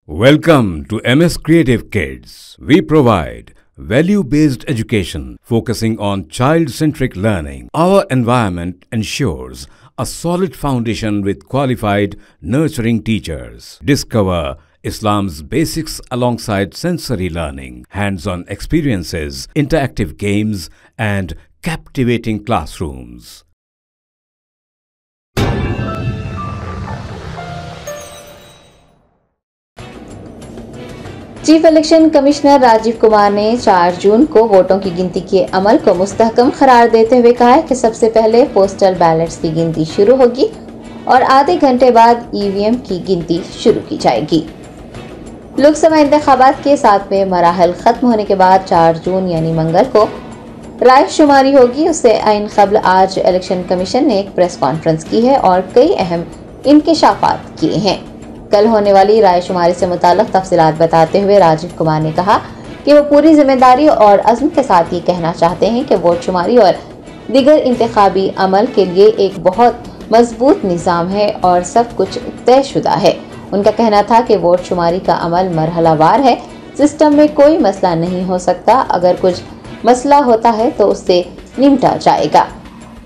Welcome to MS Creative Kids. We provide value-based education focusing on child-centric learning. Our environment ensures a solid foundation with qualified, nurturing teachers. Discover Islam's basics alongside sensory learning, hands-on experiences, interactive games, and captivating classrooms. Chief election commissioner Rajiv Kumar ने 4 जून को वोटों की गिनती के अमल को मुस्तहकम करार देते हुए कहा है कि सबसे पहले पोस्टल बैलेट्स की गिनती शुरू होगी और आधे घंटे बाद ईवीएम की गिनती शुरू की जाएगी। लोकसभा इंतखाबात के 7वें मराहल खत्म होने के बाद 4 जून यानी मंगल को राय शुमारी होगी। उससे आइन क़ब्ल आज इलेक्शन कमीशन ने एक प्रेस कॉन्फ्रेंस की है और कई अहम इंकशाफात किए हैं। कल होने वाली राय शुमारी से मुताल्लिक़ तफसीलात बताते हुए राजीव कुमार ने कहा कि वो पूरी जिम्मेदारी और अज़्म के साथ ये कहना चाहते हैं कि वोट शुमारी और दीगर इंतखाबी अमल के लिए एक बहुत मजबूत निज़ाम है और सब कुछ तयशुदा है। उनका कहना था कि वोट शुमारी का अमल मरहलावार है, सिस्टम में कोई मसला नहीं हो सकता, अगर कुछ मसला होता है तो उससे निपटा जाएगा।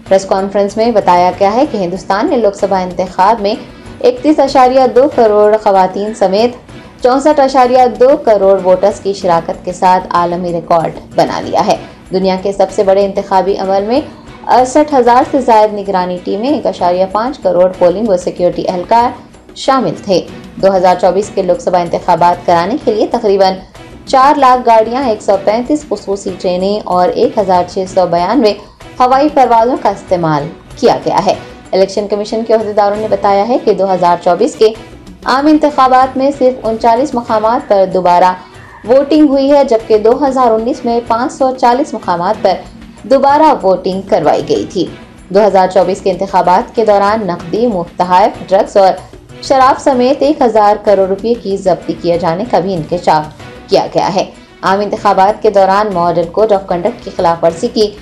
प्रेस कॉन्फ्रेंस में बताया गया है कि हिंदुस्तान ने लोकसभा इंतखाब में 31.2 करोड़ खवातीन समेत 64.2 करोड़ वोटर्स की शिराकत के साथ आलमी रिकॉर्ड बना लिया है। दुनिया के सबसे बड़े इंतखाबी अमल में 68,000 से ज्यादा निगरानी टीमें, 1.5 करोड़ पोलिंग व सिक्योरिटी एहलकार शामिल थे। 2024 के लोकसभा इंतखाबात कराने के लिए तकरीबन 4 लाख गाड़ियां, 135 खुसूसी ट्रेनें और 1,692 हवाई परवाजों का इस्तेमाल किया गया है। इलेक्शन कमीशन के अहदेदारों ने बताया है कि 2024 के आम इंतखाबात में सिर्फ 39 मकामात पर दोबारा वोटिंग हुई है, जबकि 2019 में 540 मकामात पर दोबारा वोटिंग करवाई गई थी। 2024 के इंतखाबात के दौरान नकदी, मुफ्त तोहफे, ड्रग्स और शराब समेत 1000 करोड़ रुपए की जब्ती किए जाने का भी इंकशाफ किया गया है। आम इंतखाबात के दौरान मॉडल कोड ऑफ कंडक्ट की खिलाफ वर्जी की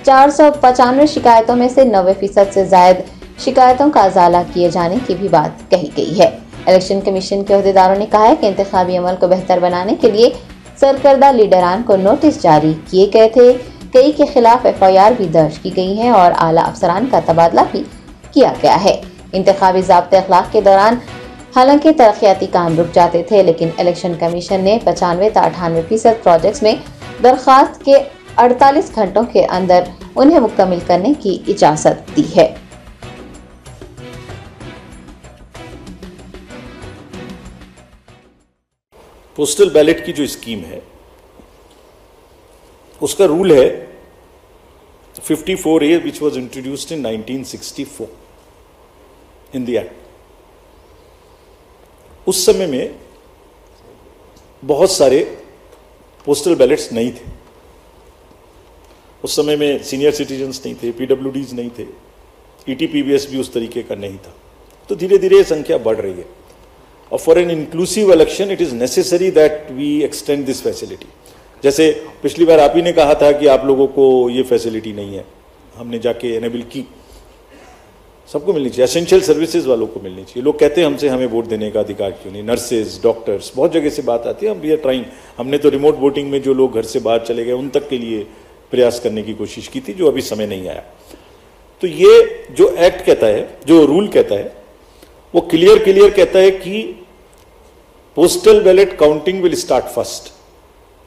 495 शिकायतों में से 90% से ज्यादा शिकायतों का अजाला किए जाने की भी बात कही गई है। इलेक्शन कमीशन के अहदेदारों ने कहा है कि इंतखाबी अमल को बेहतर बनाने के लिए सरकर्दा लीडरान को नोटिस जारी किए गए थे। कई के खिलाफ FIR भी दर्ज की गई है और आला अफसरान का तबादला भी किया गया है। इंतखाबी ज़ाब्ते अखलाक के दौरान हालांकि तरक्याती काम रुक जाते थे, लेकिन इलेक्शन कमीशन ने 95 से 98% प्रोजेक्ट्स में दरख्वास्त के 48 घंटों के अंदर उन्हें मुकम्मल करने की इजाजत दी है। पोस्टल बैलेट की जो स्कीम है उसका रूल है 54A which was introduced in 1964 in the act। उस समय में बहुत सारे पोस्टल बैलेट्स नहीं थे। उस समय में सीनियर सिटीजन्स नहीं थे, PWDs नहीं थे, ETPBS भी उस तरीके का नहीं था। तो धीरे धीरे संख्या बढ़ रही है और for an inclusive election it is necessary that we extend this facility. जैसे पिछली बार आप ही ने कहा था कि आप लोगों को ये फैसिलिटी नहीं है, हमने जाके एनेबल की। सबको मिलनी चाहिए, एसेंशियल सर्विसेज वालों को मिलनी चाहिए। लोग कहते हैं हमसे हमें वोट देने का अधिकार क्यों नहीं, नर्सेज, डॉक्टर्स, बहुत जगह से बात आती है। हम वी आर ट्राइंग, हमने तो रिमोट वोटिंग में जो लोग घर से बाहर चले गए उन तक के लिए प्रयास करने की कोशिश की थी, जो अभी समय नहीं आया। तो ये जो एक्ट कहता है, जो रूल कहता है, वो क्लियर कहता है कि postal ballot counting will start first.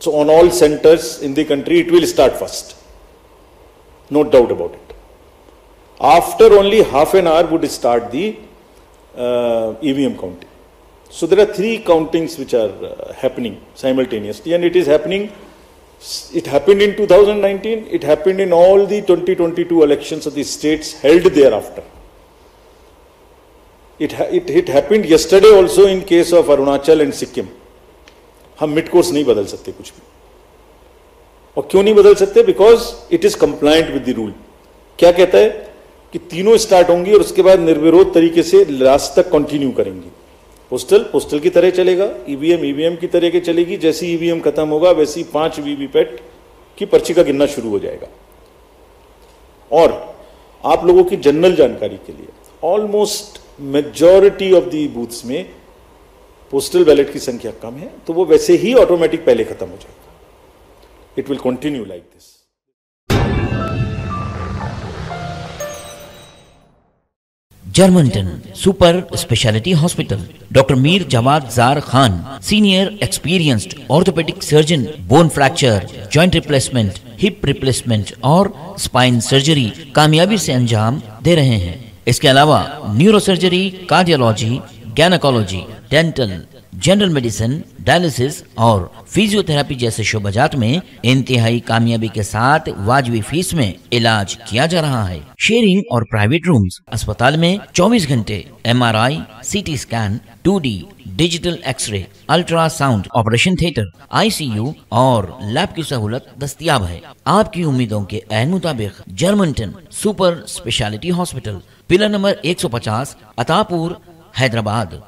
So on all centres in the country it will start first, no doubt about it. After only half an hour would start the EVM counting. So there are 3 countings which are happening simultaneously, and it is happening. It happened in 2019. It happened in all the 2022 elections of the states held thereafter. It happened yesterday also in case of Arunachal and Sikkim. हम mid course नहीं बदल सकते कुछ भी। और क्यों नहीं बदल सकते? Because it is compliant with the rule. क्या कहता है कि तीनों स्टार्ट होंगी और उसके बाद निर्विरोध तरीके से लास्ट तक कंटिन्यू करेंगी। पोस्टल की तरह चलेगा, ईवीएम की तरह के चलेगी। जैसे ईवीएम खत्म होगा वैसे ही 5 वीवीपैट की पर्ची का गिनना शुरू हो जाएगा। और आप लोगों की जनरल जानकारी के लिए almost majority of the booths में पोस्टल बैलेट की संख्या कम है तो वो वैसे ही ऑटोमेटिक पहले खत्म हो जाएगा। It will continue like this. Germanton super speciality hospital, doctor Mir Jawad Zar Khan, senior experienced orthopaedic surgeon, bone fracture, joint replacement, hip replacement और स्पाइन सर्जरी कामयाबी से अंजाम दे रहे हैं। इसके अलावा neuro surgery, cardiology, gynaecology, dental, general medicine, dialysis और फिजियोथेरेपी जैसे शोबाजात में इंतहाई कामयाबी के साथ वाजबी फीस में इलाज किया जा रहा है। शेयरिंग और प्राइवेट रूम्स, अस्पताल में 24 घंटे MRI, CT scan, 2D digital X ray, ultrasound, operation theatre, ICU और लैब की सहूलत दस्तयाब है। आपकी उम्मीदों के ऐन मुताबिक Germanton super speciality hospital, pillar number 150, Attapur, Hyderabad.